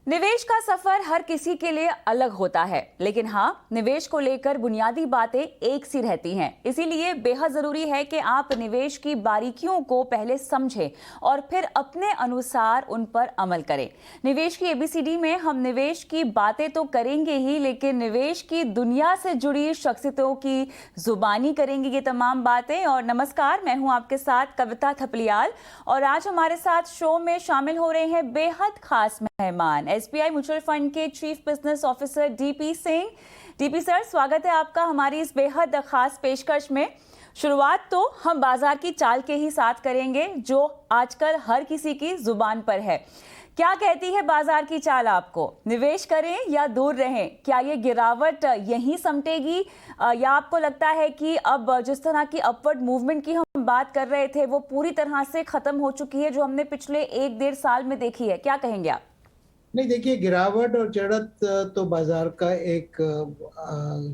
निवेश का सफर हर किसी के लिए अलग होता है, लेकिन हाँ, निवेश को लेकर बुनियादी बातें एक सी रहती हैं। इसीलिए बेहद जरूरी है कि आप निवेश की बारीकियों को पहले समझें और फिर अपने अनुसार उन पर अमल करें। निवेश की एबीसीडी में हम निवेश की बातें तो करेंगे ही, लेकिन निवेश की दुनिया से जुड़ी शख्सियतों की जुबानी करेंगे ये तमाम बातें। और नमस्कार, मैं हूं आपके साथ कविता थपलियाल और आज हमारे साथ शो में शामिल हो रहे हैं बेहद खास मेहमान, एसबीआई म्यूचुअल फंड के chief business officer DP Singh. DP sir, स्वागत है आपका हमारी इस बेहद खास पेशकश में। शुरुआत तो हम बाजार की चाल के ही साथ करेंगे जो आजकल हर किसी की जुबान पर है। क्या कहती है बाजार की चाल आपको? निवेश करें या दूर रहें? क्या ये गिरावट यहीं समटेगी या आपको लगता है कि अब जिस तरह की अपवर्ड मूवमेंट की हम बात कर रहे थे वो पूरी तरह से खत्म हो चुकी है जो हमने पिछले 1-1.5 साल में देखी है? क्या कहेंगे आप? नहीं, देखिए, गिरावट और चढ़त तो बाजार का एक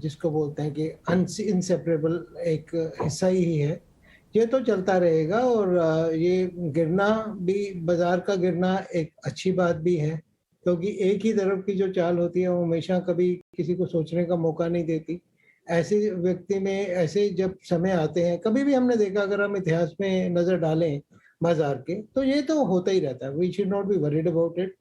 जिसको बोलते हैं कि इनसेपरेबल एक हिस्सा ही है। ये तो चलता रहेगा और ये गिरना भी, बाजार का गिरना एक अच्छी बात भी है, क्योंकि एक ही तरफ की जो चाल होती है वो हमेशा कभी किसी को सोचने का मौका नहीं देती। ऐसे व्यक्ति में ऐसे जब समय आते हैं, कभी भी हमने देखा, अगर हम इतिहास में नजर डालें बाजार के, तो ये तो होता ही रहता है। We should not be worried about it.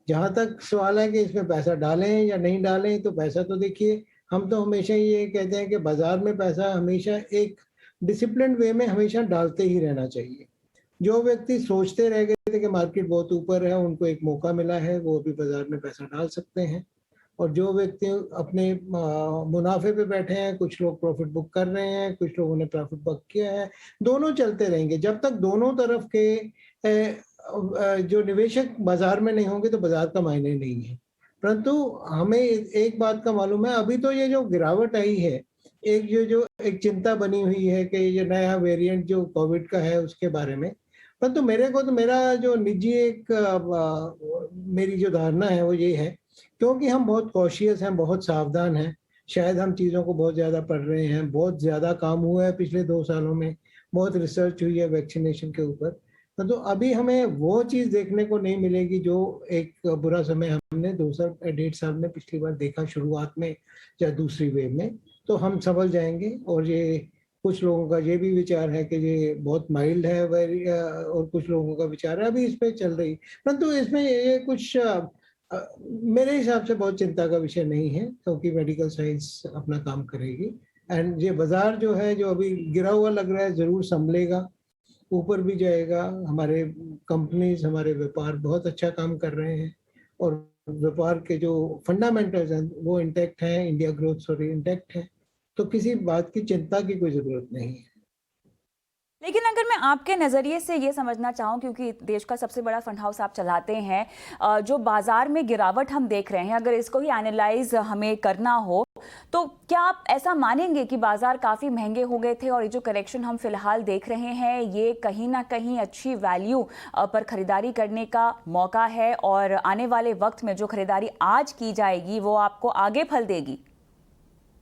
जहाँ तक सवाल है कि इसमें पैसा डालें या नहीं डालें, तो पैसा तो देखिए, हम तो हमेशा ये कहते हैं कि बाजार में पैसा हमेशा एक डिसिप्लिन्ड वे में हमेशा डालते ही रहना चाहिए। जो व्यक्ति सोचते रह गए थे कि मार्केट बहुत ऊपर है, उनको एक मौका मिला है, वो अभी बाजार में पैसा डाल सकते हैं। और जो व्यक्ति अपने मुनाफे पे बैठे हैं, कुछ लोग प्रॉफिट बुक कर रहे हैं, कुछ लोगों ने प्रॉफिट बुक किया है, दोनों चलते रहेंगे। जब तक दोनों तरफ के जो निवेशक बाजार में नहीं होंगे तो बाजार का मायने नहीं है। परंतु हमें एक बात का मालूम है, अभी तो ये जो गिरावट आई है, एक जो एक चिंता बनी हुई है कि ये नया वेरिएंट जो कोविड का है उसके बारे में। परंतु मेरे को तो मेरा जो निजी एक मेरी जो धारणा है वो ये है, क्योंकि हम बहुत कॉशियस हैं, बहुत सावधान हैं, शायद हम चीज़ों को बहुत ज़्यादा पढ़ रहे हैं, बहुत ज़्यादा काम हुआ है पिछले 2 सालों में, बहुत रिसर्च हुई है वैक्सीनेशन के ऊपर। तो अभी हमें वो चीज़ देखने को नहीं मिलेगी जो एक बुरा समय हमने 2 साल 1.5 साल में पिछली बार देखा, शुरुआत में या दूसरी वेव में। तो हम संभल जाएंगे। और ये कुछ लोगों का ये भी विचार है कि ये बहुत माइल्ड है, और कुछ लोगों का विचार है अभी इस पे चल रही। परंतु इसमें ये कुछ मेरे हिसाब से बहुत चिंता का विषय नहीं है, क्योंकि मेडिकल साइंस अपना काम करेगी। एंड ये बाजार जो है, जो अभी गिरा हुआ लग रहा है, ज़रूर संभलेगा, ऊपर भी जाएगा। हमारे कंपनीज, हमारे व्यापार बहुत अच्छा काम कर रहे हैं और व्यापार के जो फंडामेंटल्स हैं वो इंटैक्ट हैं, इंडिया ग्रोथ स्टोरी इंटैक्ट है। तो किसी बात की चिंता की कोई ज़रूरत नहीं है। लेकिन अगर मैं आपके नज़रिए से ये समझना चाहूँ, क्योंकि देश का सबसे बड़ा फंड हाउस आप चलाते हैं, जो बाजार में गिरावट हम देख रहे हैं, अगर इसको ही एनालाइज हमें करना हो तो क्या आप ऐसा मानेंगे कि बाजार काफ़ी महंगे हो गए थे और ये जो करेक्शन हम फिलहाल देख रहे हैं ये कहीं ना कहीं अच्छी वैल्यू पर खरीदारी करने का मौका है और आने वाले वक्त में जो खरीदारी आज की जाएगी वो आपको आगे फल देगी?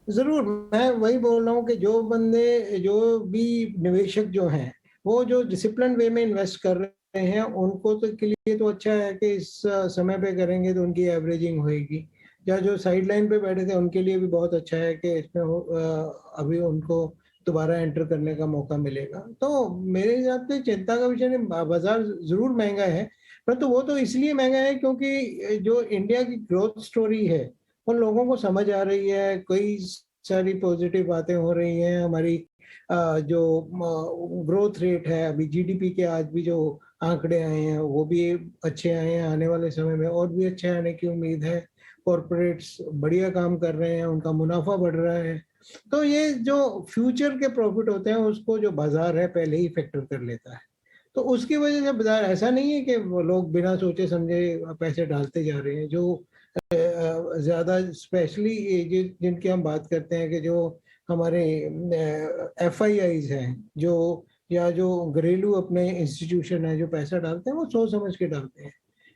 ज़रूर, मैं वही बोल रहा हूँ कि जो बंदे, जो भी निवेशक जो हैं, वो जो डिसिप्लिन वे में इन्वेस्ट कर रहे हैं, उनको तो के लिए तो अच्छा है कि इस समय पे करेंगे तो उनकी एवरेजिंग होएगी। या जो साइड लाइन पे बैठे थे उनके लिए भी बहुत अच्छा है कि इसमें अभी उनको दोबारा एंटर करने का मौका मिलेगा। तो मेरे हिसाब से चिंता का विषय नहीं, बाजार ज़रूर महँगा है, परंतु वो तो इसलिए महँगा है क्योंकि जो इंडिया की ग्रोथ स्टोरी है उन लोगों को समझ आ रही है, कई सारी पॉजिटिव बातें हो रही हैं। हमारी जो ग्रोथ रेट है, अभी जीडीपी के आज भी जो आंकड़े आए हैं वो भी अच्छे आए हैं, आने वाले समय में और भी अच्छे आने की उम्मीद है। कॉरपोरेट्स बढ़िया काम कर रहे हैं, उनका मुनाफा बढ़ रहा है। तो ये जो फ्यूचर के प्रॉफिट होते हैं उसको जो बाजार है पहले ही फैक्टर कर लेता है। तो उसकी वजह से बाजार, ऐसा नहीं है कि वो लोग बिना सोचे समझे पैसे डालते जा रहे हैं। जो ज़्यादा स्पेशली जिनकी हम बात करते हैं कि जो हमारे एफआईआईज हैं, जो या जो घरेलू अपने इंस्टीट्यूशन है जो पैसा डालते हैं, वो सोच समझ के डालते हैं।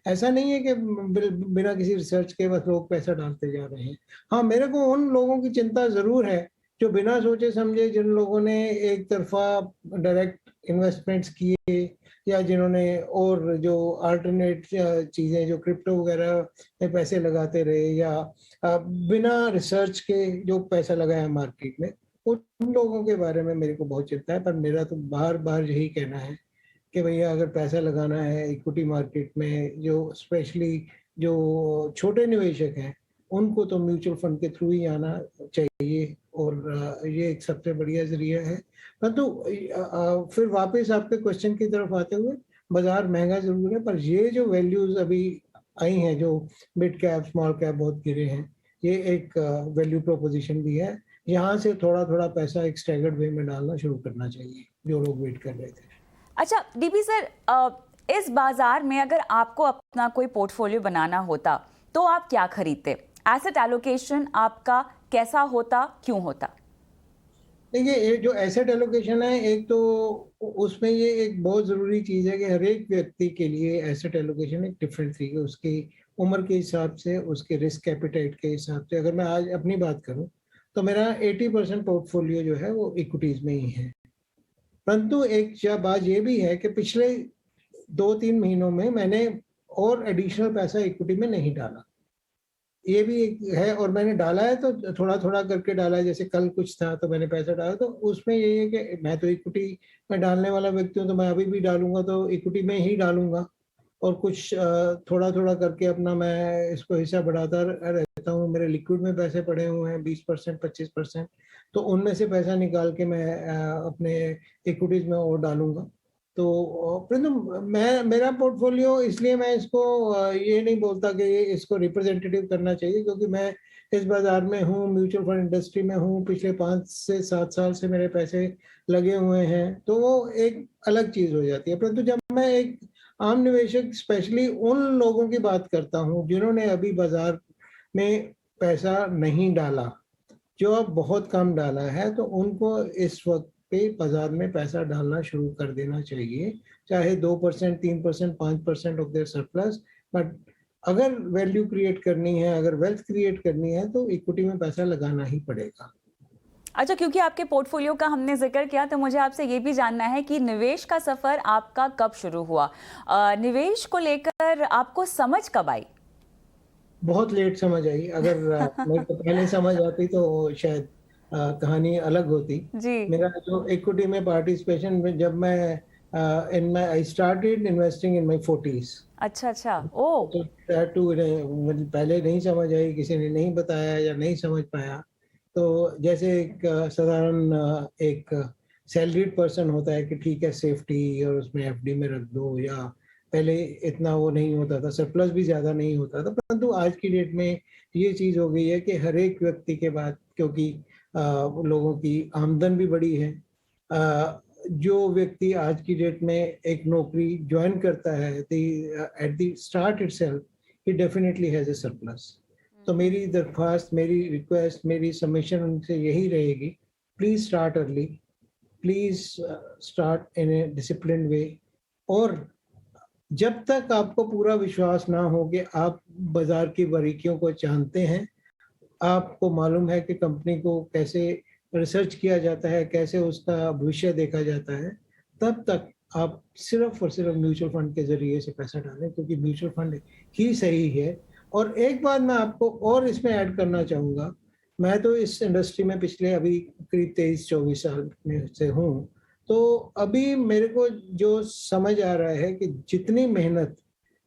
ऐसा नहीं है कि बिना किसी रिसर्च के बस लोग पैसा डालते जा रहे हैं। हाँ, मेरे को उन लोगों की चिंता ज़रूर है जो बिना सोचे समझे, जिन लोगों ने एक तरफा डायरेक्ट इन्वेस्टमेंट्स किए, या जिन्होंने और जो अल्टरनेट चीज़ें जो क्रिप्टो वगैरह में पैसे लगाते रहे, या बिना रिसर्च के जो पैसा लगाया मार्केट में, उन लोगों के बारे में मेरे को बहुत चिंता है। पर मेरा तो बार बार यही कहना है कि भैया अगर पैसा लगाना है इक्विटी मार्केट में, जो स्पेशली जो छोटे निवेशक हैं, उनको तो म्यूचुअल फंड के थ्रू ही आना चाहिए, और ये एक सबसे बढ़िया जरिया है। परंतु फिर वापस आपके क्वेश्चन की तरफ आते हुए, बाजार महंगा जरूर है, पर ये जो वैल्यूज अभी आई हैं, जो मिड कैप स्मॉल कैप बहुत गिरे हैं, ये एक वैल्यू प्रोपोजिशन भी है। यहाँ से थोड़ा थोड़ा पैसा एक स्टैगर्ड वे में डालना शुरू करना चाहिए, जो लोग वेट कर रहे थे। अच्छा डीपी सर, इस बाजार में अगर आपको अपना कोई पोर्टफोलियो बनाना होता तो आप क्या खरीदते? एसेट एलोकेशन आपका कैसा होता, क्यों होता? देखिए, ये जो एसेट एलोकेशन है, एक तो उसमें ये एक बहुत ज़रूरी चीज़ है कि हर एक व्यक्ति के लिए एसेट एलोकेशन एक डिफरेंट तरीके, उसकी उम्र के हिसाब से, उसके रिस्क एपिटाइट के हिसाब से। अगर मैं आज अपनी बात करूं तो मेरा 80% पोर्टफोलियो जो है वो इक्विटीज़ में ही है। परंतु एक बात ये भी है कि पिछले 2-3 महीनों में मैंने और एडिशनल पैसा इक्विटी में नहीं डाला, ये भी एक है। और मैंने डाला है तो थोड़ा थोड़ा करके डाला है। जैसे कल कुछ था तो मैंने पैसा डाला, तो उसमें यही है कि मैं तो इक्विटी में डालने वाला व्यक्ति हूँ, तो मैं अभी भी डालूंगा तो इक्विटी में ही डालूंगा, और कुछ थोड़ा थोड़ा करके अपना मैं इसको हिस्सा बढ़ाता रहता हूँ। मेरे लिक्विड में पैसे पड़े हुए हैं 20% 25%, तो उनमें से पैसा निकाल के मैं अपने इक्विटीज में और डालूंगा। तो परंतु मेरा पोर्टफोलियो, इसलिए मैं इसको ये नहीं बोलता कि इसको रिप्रेजेंटेटिव करना चाहिए, क्योंकि मैं इस बाजार में हूँ, म्यूचुअल फंड इंडस्ट्री में हूँ, पिछले 5 से 7 साल से मेरे पैसे लगे हुए हैं, तो वो एक अलग चीज हो जाती है। परंतु जब मैं एक आम निवेशक, स्पेशली उन लोगों की बात करता हूँ जिन्होंने अभी बाजार में पैसा नहीं डाला, जो अब बहुत कम डाला है, तो उनको इस वक्त पे बाजार में पैसा डालना शुरू कर देना चाहिए, चाहे 2%, 3%, 5% ऑफ देयर सरप्लस। बट अगर वैल्यू क्रिएट करनी है, अगर वेल्थ क्रिएट करनी है, तो इक्विटी में पैसा लगाना ही पड़ेगा। अच्छा, क्योंकि आपके पोर्टफोलियो का हमने जिक्र किया तो मुझे आपसे ये भी जानना है कि निवेश का सफर आपका कब शुरू हुआ? निवेश को लेकर आपको समझ कब आई? बहुत लेट समझ आई। अगर मेरे को पहले समझ आती तो शायद कहानी अलग होती। जी। मेरा जो इक्विटी में पार्टिसिपेशन में, जब मैं I started investing in my 40s। अच्छा अच्छा, ओ। तो पहले नहीं समझ आई, किसी ने नहीं बताया या नहीं समझ पाया। तो जैसे एक साधारण एक सैलरीड पर्सन होता है कि ठीक है सेफ्टी और उसमें एफडी में रख दो, या पहले इतना वो नहीं होता था, सरप्लस भी ज़्यादा नहीं होता था। परंतु आज की डेट में ये चीज़ हो गई है कि हर एक व्यक्ति के बाद, क्योंकि लोगों की आमदन भी बढ़ी है, जो व्यक्ति आज की डेट में एक नौकरी ज्वाइन करता है at the start itself, he definitely has a surplus. तो मेरी दरख्वास्त, मेरी रिक्वेस्ट, मेरी सबमिशन उनसे यही रहेगी, please start early, please start in A discipline way. और जब तक आपको पूरा विश्वास ना हो कि आप बाजार की बारीकियों को जानते हैं, आपको मालूम है कि कंपनी को कैसे रिसर्च किया जाता है, कैसे उसका भविष्य देखा जाता है, तब तक आप सिर्फ और सिर्फ म्यूचुअल फंड के जरिए से पैसा डालें, क्योंकि म्यूचुअल फंड ही सही है। और एक बात मैं आपको और इसमें ऐड करना चाहूँगा, मैं तो इस इंडस्ट्री में पिछले अभी करीब 23-24 साल में से हूँ, तो अभी मेरे को जो समझ आ रहा है कि जितनी मेहनत,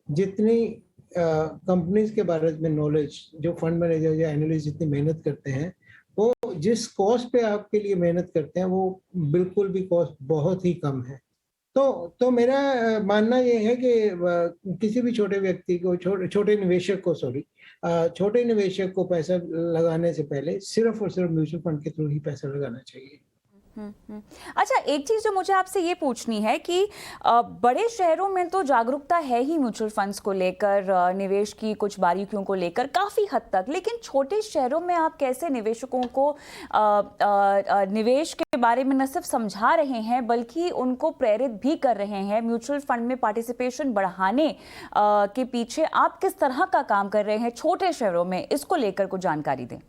जितनी कंपनीज के बारे में नॉलेज जो फंड मैनेजर या एनालिस्ट जितनी मेहनत करते हैं, वो जिस कॉस्ट पे आपके लिए मेहनत करते हैं, वो बिल्कुल भी कॉस्ट बहुत ही कम है। तो मेरा मानना ये है कि किसी भी छोटे व्यक्ति को, छोटे निवेशक को, छोटे निवेशक को पैसा लगाने से पहले सिर्फ और सिर्फ म्यूचुअल फंड के थ्रू ही पैसा लगाना चाहिए। अच्छा, एक चीज जो मुझे आपसे ये पूछनी है कि बड़े शहरों में तो जागरूकता है ही म्यूचुअल फंड्स को लेकर, निवेश की कुछ बारीकियों को लेकर काफी हद तक, लेकिन छोटे शहरों में आप कैसे निवेशकों को निवेश के बारे में न सिर्फ समझा रहे हैं बल्कि उनको प्रेरित भी कर रहे हैं? म्यूचुअल फंड में पार्टिसिपेशन बढ़ाने के पीछे आप किस तरह का काम कर रहे हैं छोटे शहरों में, इसको लेकर कुछ जानकारी दें।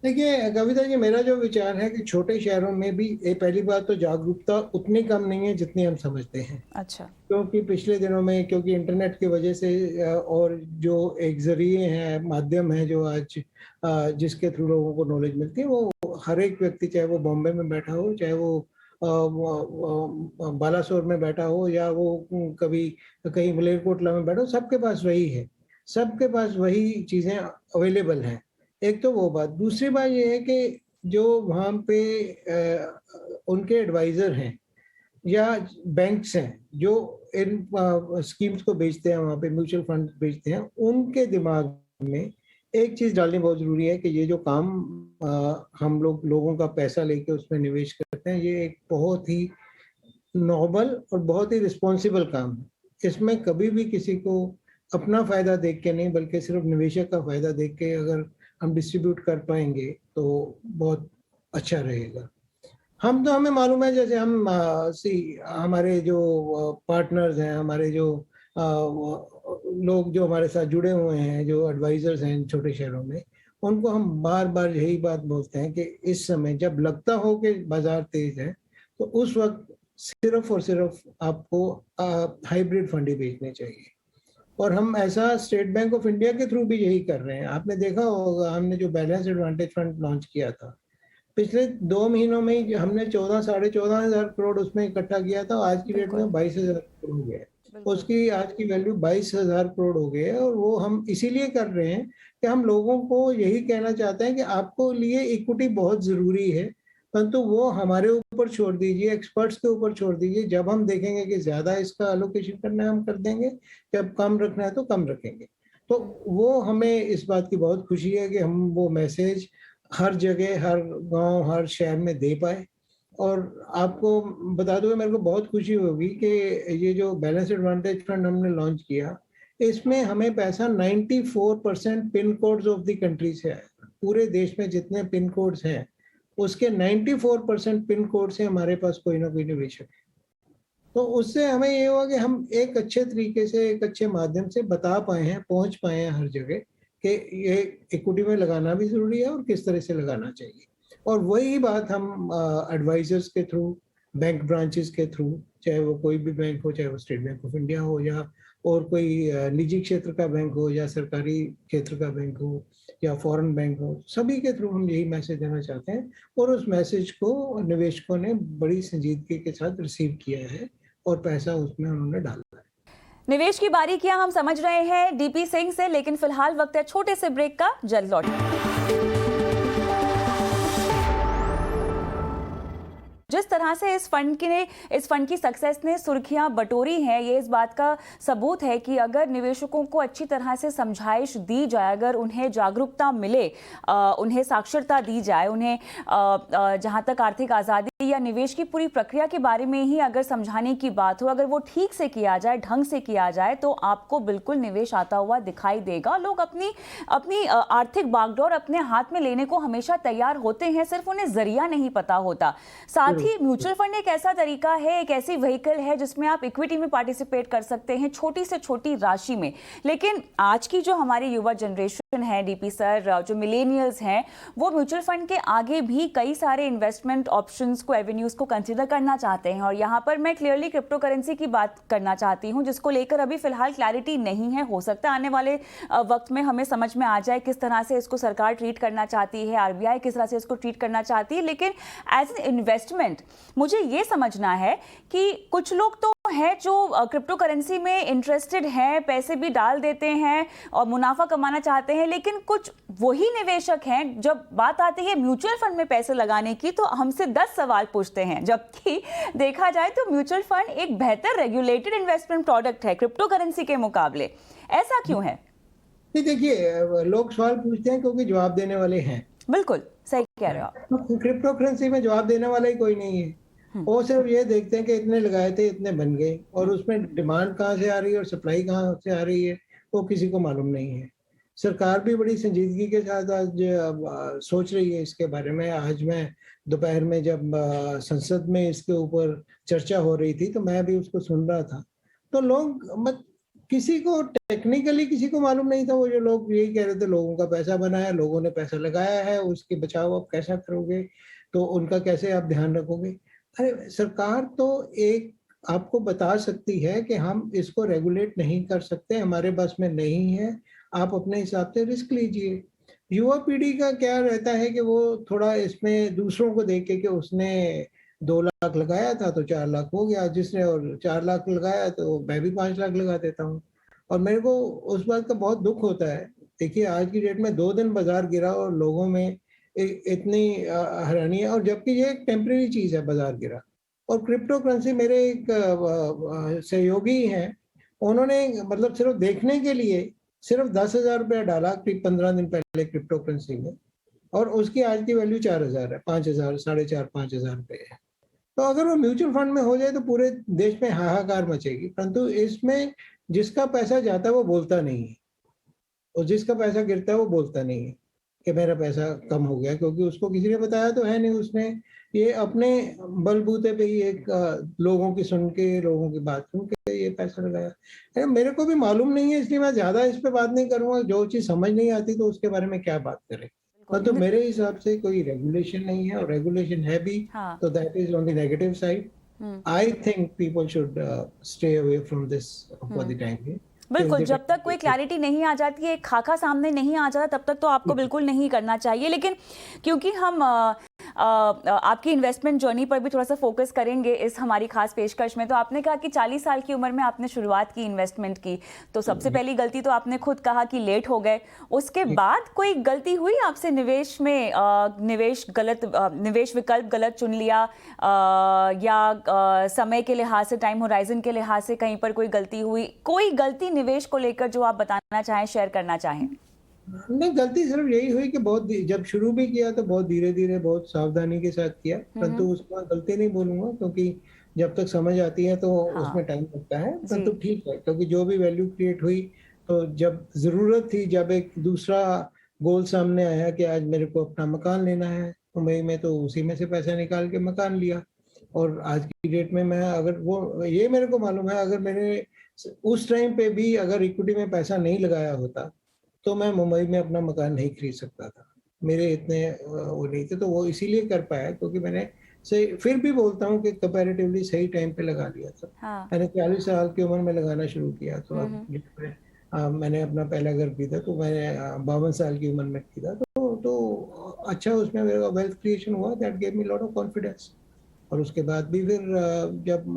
देखिए कविता जी, मेरा जो विचार है कि छोटे शहरों में भी पहली बात तो जागरूकता उतनी कम नहीं है जितनी हम समझते हैं। अच्छा। क्योंकि पिछले दिनों में, क्योंकि इंटरनेट की वजह से और जो एक जरिए हैं, माध्यम है जो आज जिसके थ्रू लोगों को नॉलेज मिलती है, वो हर एक व्यक्ति, चाहे वो बॉम्बे में बैठा हो, चाहे वो बालासोर में बैठा हो, या वो कभी कहीं मलेरकोटला में बैठा हो, सबके पास वही है। सबके पास वही चीजें अवेलेबल हैं। एक तो वो बात। दूसरी बात ये है कि जो वहाँ पे उनके एडवाइजर हैं या बैंक्स हैं जो इन स्कीम्स को बेचते हैं, वहाँ पे म्यूचुअल फंड बेचते हैं, उनके दिमाग में एक चीज डालनी बहुत जरूरी है कि ये जो काम हम लोग लोगों का पैसा लेके उसमें निवेश करते हैं, ये एक बहुत ही नोबल और बहुत ही रिस्पॉन्सिबल काम है। इसमें कभी भी किसी को अपना फायदा देख के नहीं, बल्कि सिर्फ निवेशक का फायदा देख के अगर हम डिस्ट्रीब्यूट कर पाएंगे तो बहुत अच्छा रहेगा। हमें मालूम है, जैसे हम हमारे जो पार्टनर्स हैं, हमारे जो लोग जो हमारे साथ जुड़े हुए हैं, जो एडवाइजर्स हैं इन छोटे शहरों में, उनको हम बार बार यही बात बोलते हैं कि इस समय जब लगता हो कि बाजार तेज है, तो उस वक्त सिर्फ और सिर्फ आपको हाइब्रिड फंड ही बेचने चाहिए। और हम ऐसा स्टेट बैंक ऑफ इंडिया के थ्रू भी यही कर रहे हैं। आपने देखा होगा, हमने जो बैलेंस एडवांटेज फंड लॉन्च किया था, पिछले 2 महीनों में ही हमने 14-14,500 करोड़ उसमें इकट्ठा किया था। आज की डेट बिल्कुल। में 22,000 करोड़ हो गया है। बिल्कुल। उसकी आज की वैल्यू 22,000 करोड़ हो गई है। और वो हम इसीलिए कर रहे हैं कि हम लोगों को यही कहना चाहते हैं कि आपको लिए इक्विटी बहुत जरूरी है, परंतु वो हमारे ऊपर छोड़ दीजिए, एक्सपर्ट्स के ऊपर छोड़ दीजिए। जब हम देखेंगे कि ज्यादा इसका एलोकेशन करना है, हम कर देंगे। जब कम रखना है तो कम रखेंगे। तो वो हमें इस बात की बहुत खुशी है कि हम वो मैसेज हर जगह, हर गांव, हर शहर में दे पाए। और आपको बता दूं, मेरे को बहुत खुशी होगी कि ये जो बैलेंस एडवांटेज फंड हमने लॉन्च किया, इसमें हमें पैसा 94% pin codes of the country से आया। पूरे देश में जितने पिन कोड्स हैं, उसके 94% पिन कोड से हमारे पास कोई ना कोई निवेशक है। तो उससे हमें ये हुआ कि हम एक अच्छे तरीके से, एक अच्छे माध्यम से बता पाए हैं, पहुंच पाए हैं हर जगह कि ये इक्विटी में लगाना भी जरूरी है और किस तरह से लगाना चाहिए। और वही बात हम एडवाइजर्स के थ्रू, बैंक ब्रांचेस के थ्रू, चाहे वो कोई भी बैंक हो, चाहे वो स्टेट बैंक ऑफ इंडिया हो, या और कोई निजी क्षेत्र का बैंक हो, या सरकारी क्षेत्र का बैंक हो, या फॉरेन बैंक हो, सभी के थ्रू हम यही मैसेज देना चाहते हैं। और उस मैसेज को निवेशकों ने बड़ी संजीदगी के साथ रिसीव किया है और पैसा उसमें उन्होंने डाला है। निवेश की बारीकियां हम समझ रहे हैं डीपी सिंह से, लेकिन फिलहाल वक्त है छोटे से ब्रेक का। जल्द लौटें। जिस तरह से इस फंड की सक्सेस ने सुर्खियां बटोरी हैं, ये इस बात का सबूत है कि अगर निवेशकों को अच्छी तरह से समझाइश दी जाए, अगर उन्हें जागरूकता मिले, उन्हें साक्षरता दी जाए, उन्हें जहां तक आर्थिक आज़ादी या निवेश की पूरी प्रक्रिया के बारे में ही अगर समझाने की बात हो, अगर वो ठीक से किया जाए, ढंग से किया जाए, तो आपको बिल्कुल निवेश आता हुआ दिखाई देगा। लोग अपनी आर्थिक बागडोर अपने हाथ में लेने को हमेशा तैयार होते हैं, सिर्फ उन्हें जरिया नहीं पता होता। साथ ही म्यूचुअल फंड एक ऐसा तरीका है, एक ऐसी व्हीकल है जिसमें आप इक्विटी में पार्टिसिपेट कर सकते हैं छोटी से छोटी राशि में। लेकिन आज की जो हमारी युवा जनरेशन है डीपी सर, जो मिलेनियल्स हैं, वो म्यूचुअल फंड के आगे भी कई सारे इन्वेस्टमेंट ऑप्शंस को, एवेन्यूज को कंसीडर करना चाहते हैं। और यहाँ पर मैं क्लियरली क्रिप्टो करेंसी की बात करना चाहती हूँ, जिसको लेकर अभी फिलहाल क्लैरिटी नहीं है। हो सकता है आने वाले वक्त में हमें समझ में आ जाए किस तरह से इसको सरकार ट्रीट करना चाहती है, आरबीआई किस तरह से इसको ट्रीट करना चाहती है। लेकिन एज एन इन्वेस्टमेंट मुझे ये समझना है कि कुछ लोग तो हैं जो क्रिप्टो करेंसी में इंटरेस्टेड हैं, पैसे भी डाल देते हैं और मुनाफा कमाना चाहते हैं, लेकिन कुछ वही निवेशक हैं, जब बात आती है म्यूचुअल फंड में पैसे लगाने की, तो हमसे 10 सवाल पूछते हैं। जबकि देखा जाए तो म्यूचुअल फंड एक बेहतर रेगुलेटेड इन्वेस्टमेंट प्रोडक्ट है क्रिप्टो करेंसी के मुकाबले। ऐसा क्यों है? देखिए, लोग सवाल पूछते हैं क्योंकि जवाब देने वाले हैं। बिल्कुल सही कह रहे हो आप। तो क्रिप्टो करेंसी में जवाब देने वाला ही कोई नहीं है। वो सिर्फ ये देखते हैं कि इतने लगाए थे, इतने बन गए, और उसमें डिमांड कहाँ से आ रही है और सप्लाई कहाँ से आ रही है वो किसी को मालूम नहीं है। सरकार भी बड़ी संजीदगी के साथ आज सोच रही है इसके बारे में। आज मैं दोपहर में जब संसद में इसके ऊपर चर्चा हो रही थी, तो मैं भी उसको सुन रहा था। तो लोग किसी को टेक्निकली किसी को मालूम नहीं था। वो जो लोग यही कह रहे थे लोगों का पैसा बना है, लोगों ने पैसा लगाया है, उसके बचाव आप कैसा करोगे, तो उनका कैसे आप ध्यान रखोगे। अरे सरकार तो एक आपको बता सकती है कि हम इसको रेगुलेट नहीं कर सकते, हमारे बस में नहीं है, आप अपने हिसाब से रिस्क लीजिए। युवा पीढ़ी का क्या रहता है कि वो थोड़ा इसमें दूसरों को देख के कि उसने 2 लाख लगाया था तो 4 लाख हो गया, जिसने और 4 लाख लगाया तो मैं भी 5 लाख लगा देता हूँ। और मेरे को उस बात का बहुत दुख होता है। देखिए आज की डेट में 2 दिन बाजार गिरा और लोगों में इतनी हैरानी है, और जबकि ये एक टेम्परेरी चीज है बाजार गिरा। और क्रिप्टो करेंसी मेरे एक सहयोगी हैं, उन्होंने मतलब सिर्फ देखने के लिए सिर्फ 10,000 रुपया डाला करीब 15 दिन पहले क्रिप्टो करेंसी में, और उसकी आज की वैल्यू 4,000 है, 5,000, 4,500 रुपए है। तो अगर वो म्यूचुअल फंड में हो जाए तो पूरे देश में हाहाकार मचेगी, परंतु इसमें जिसका पैसा जाता है वो बोलता नहीं है, और जिसका पैसा गिरता है वो बोलता नहीं है कि मेरा पैसा कम हो गया, क्योंकि उसको किसी ने बताया तो है नहीं। उसने ये अपने बलबूते पे ही एक लोगों की सुन के, लोगों की बात सुन के ये पैसा लगाया है। मेरे को भी मालूम नहीं है, इसलिए मैं ज्यादा इस पे बात नहीं करूंगा। जो चीज समझ नहीं आती तो उसके बारे में क्या बात करें। पर तो बिल्कुल। मेरे हिसाब से कोई रेगुलेशन नहीं है, और रेगुलेशन है भी हाँ। तो that is on the negative side. I think people should stay away from this for the time being. बिल्कुल, जब तक कोई क्लैरिटी नहीं आ जाती है, एक खाका सामने नहीं आ जाता, तब तक तो आपको बिल्कुल नहीं करना चाहिए। लेकिन क्योंकि हम आपकी इन्वेस्टमेंट जर्नी पर भी थोड़ा सा फोकस करेंगे इस हमारी खास पेशकश में, तो आपने कहा कि 40 साल की उम्र में आपने शुरुआत की इन्वेस्टमेंट की, तो सबसे पहली गलती तो आपने खुद कहा कि लेट हो गए। उसके बाद कोई गलती हुई आपसे निवेश में, निवेश विकल्प गलत चुन लिया, या समय के लिहाज से, टाइम होराइजन के लिहाज से कहीं पर कोई गलती हुई? कोई गलती निवेश को लेकर जो आप बताना चाहें, शेयर करना चाहें? नहीं, गलती सिर्फ यही हुई कि जब शुरू भी किया तो बहुत धीरे धीरे, बहुत सावधानी के साथ किया, परंतु उसमें गलती नहीं बोलूंगा, क्योंकि जब तक समझ आती है तो हाँ उसमें टाइम लगता है। जी। परंतु ठीक है, क्योंकि जो भी वैल्यू क्रिएट हुई, तो जब जरूरत थी, जब एक दूसरा गोल सामने आया कि आज मेरे को अपना मकान लेना है मुंबई में, तो उसी में से पैसा निकाल के मकान लिया। और आज की डेट में मैं, अगर वो, ये मेरे को मालूम है, अगर मैंने उस टाइम पे भी अगर इक्विटी में पैसा नहीं लगाया होता तो मैं मुंबई में अपना मकान नहीं खरीद सकता था। मेरे इतने वो नहीं थे, तो वो इसीलिए कर पाया क्योंकि मैंने सही, फिर भी बोलता हूँ कि कंपैरेटिवली सही टाइम पे लगा लिया था। हाँ। मैंने 40 साल की उम्र में लगाना शुरू किया, तो अब मैंने अपना पहला घर खरीदा तो मैंने 52 साल की उम्र में खरीदा, तो अच्छा उसमें मेरा वेल्थ क्रिएशन हुआ, that gave me lot of confidence. और उसके बाद भी फिर जब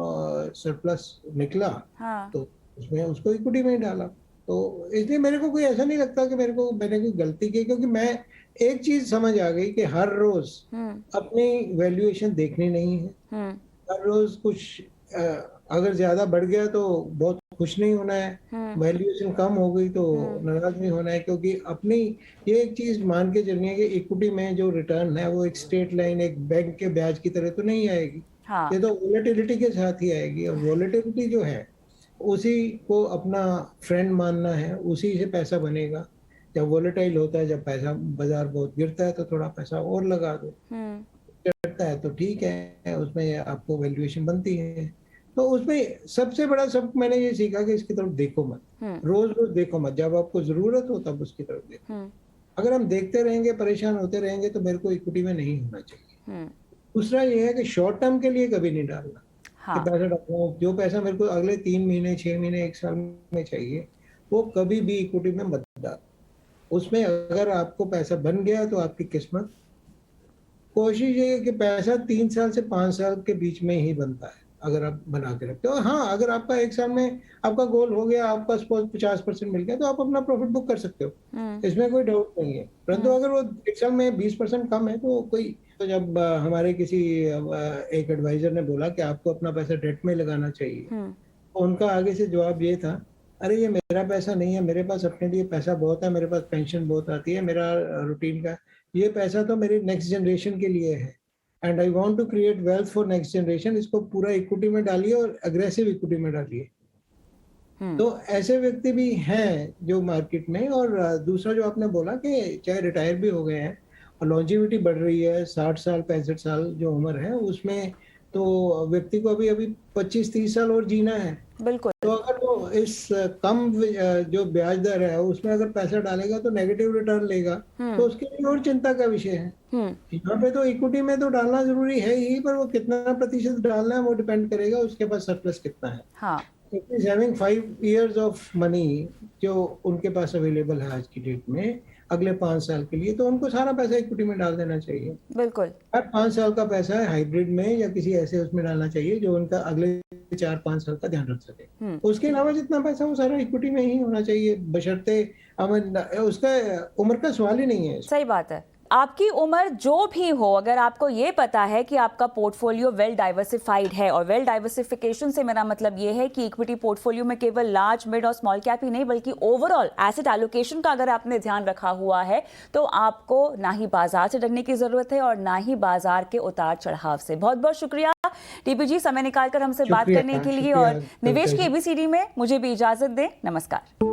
सरप्लस निकला हाँ। तो उसमें उसको इक्विटी में ही डाला। तो इसलिए मेरे को कोई ऐसा नहीं लगता कि मैंने कोई गलती की, क्योंकि मैं एक चीज समझ आ गई कि हर रोज अपनी वैल्यूएशन देखनी नहीं है। हर रोज कुछ अगर ज्यादा बढ़ गया तो बहुत खुश नहीं होना है, वैल्यूएशन कम हो गई तो नाराज नहीं होना है, क्योंकि अपनी ये एक चीज मान के चलनी है कि इक्विटी में जो रिटर्न है वो एक स्ट्रेट लाइन, एक बैंक के ब्याज की तरह तो नहीं आएगी। हाँ। ये तो वोलेटिलिटी के साथ ही आएगी, और वोलेटिलिटी जो है उसी को अपना फ्रेंड मानना है, उसी से पैसा बनेगा। जब वोलेटाइल होता है, जब पैसा बाजार बहुत गिरता है तो थोड़ा पैसा और लगा दो, चढ़ता है तो ठीक है, उसमें आपको वैल्यूएशन बनती है। तो उसमें सबसे बड़ा सब मैंने ये सीखा कि इसकी तरफ देखो मत, रोज रोज देखो मत, जब आपको जरूरत हो तब उसकी तरफ देखो। अगर हम देखते रहेंगे, परेशान होते रहेंगे, तो मेरे को इक्विटी में नहीं होना चाहिए। दूसरा ये है कि शॉर्ट टर्म के लिए कभी नहीं डालना कि पैसा डालना, जो पैसा मेरे को अगले 3 महीने, 6 महीने, 1 साल में चाहिए, वो कभी भी इक्विटी में मत डाल। उसमें अगर आपको पैसा बन गया तो आपकी किस्मत। कोशिश ये है कि पैसा 3 साल से 5 साल के बीच में ही बनता है, अगर आप बना के रखते हो। हाँ, अगर आपका 1 साल में आपका गोल हो गया, आपका सपोज 50% मिल गया, तो आप अपना प्रॉफिट बुक कर सकते हो, इसमें कोई डाउट नहीं है। परंतु अगर वो 1 साल में 20% कम है तो कोई, तो जब हमारे किसी एक एडवाइजर ने बोला कि आपको अपना पैसा डेट में लगाना चाहिए, तो उनका आगे से जवाब ये था, अरे ये मेरा पैसा नहीं है, मेरे पास अपने लिए पैसा बहुत है, मेरे पास पेंशन बहुत आती है, मेरा रूटीन का, ये पैसा तो मेरी नेक्स्ट जनरेशन के लिए है, and I want to create wealth for next generation. इसको पूरा इक्विटी में डालिए और अग्रेसिव इक्विटी में डालिए। तो ऐसे व्यक्ति भी हैं जो मार्केट में। और दूसरा जो आपने बोला कि चाहे रिटायर भी हो गए हैं और लॉन्जिविटी बढ़ रही है, 60 साल 65 साल जो उम्र है, उसमें तो व्यक्ति को अभी 25-30 साल और जीना है। बिल्कुल। तो अगर वो इस कम जो ब्याज दर है उसमें अगर पैसा डालेगा तो नेगेटिव रिटर्न लेगा, तो उसके लिए और चिंता का विषय है। यहाँ पे तो इक्विटी में तो डालना जरूरी है ही, पर वो कितना प्रतिशत डालना है वो डिपेंड करेगा उसके पास सरप्लस कितना है। हाँ। Is having 5 years of money जो उनके पास अवेलेबल है आज की डेट में अगले 5 साल के लिए, तो उनको सारा पैसा इक्विटी में डाल देना चाहिए। बिल्कुल। हर 5 साल का पैसा है हाइब्रिड में या किसी ऐसे उसमें डालना चाहिए जो उनका अगले 4-5 साल का ध्यान रख सके। उसके अलावा जितना पैसा वो सारा इक्विटी में ही होना चाहिए, बशर्ते उसका उम्र का सवाल ही नहीं है। सही बात है। आपकी उम्र जो भी हो, अगर आपको ये पता है कि आपका पोर्टफोलियो वेल डाइवर्सिफाइड है, और वेल डाइवर्सिफिकेशन से मेरा मतलब ये है कि इक्विटी पोर्टफोलियो में केवल लार्ज, मिड और स्मॉल कैप ही नहीं बल्कि ओवरऑल एसेट एलोकेशन का अगर आपने ध्यान रखा हुआ है, तो आपको ना ही बाजार से डरने की जरूरत है और ना ही बाजार के उतार चढ़ाव से। बहुत बहुत शुक्रिया टीपी जी, समय निकालकर हमसे बात करने के लिए, और निवेश की एबीसीडी में मुझे भी इजाजत दें। नमस्कार।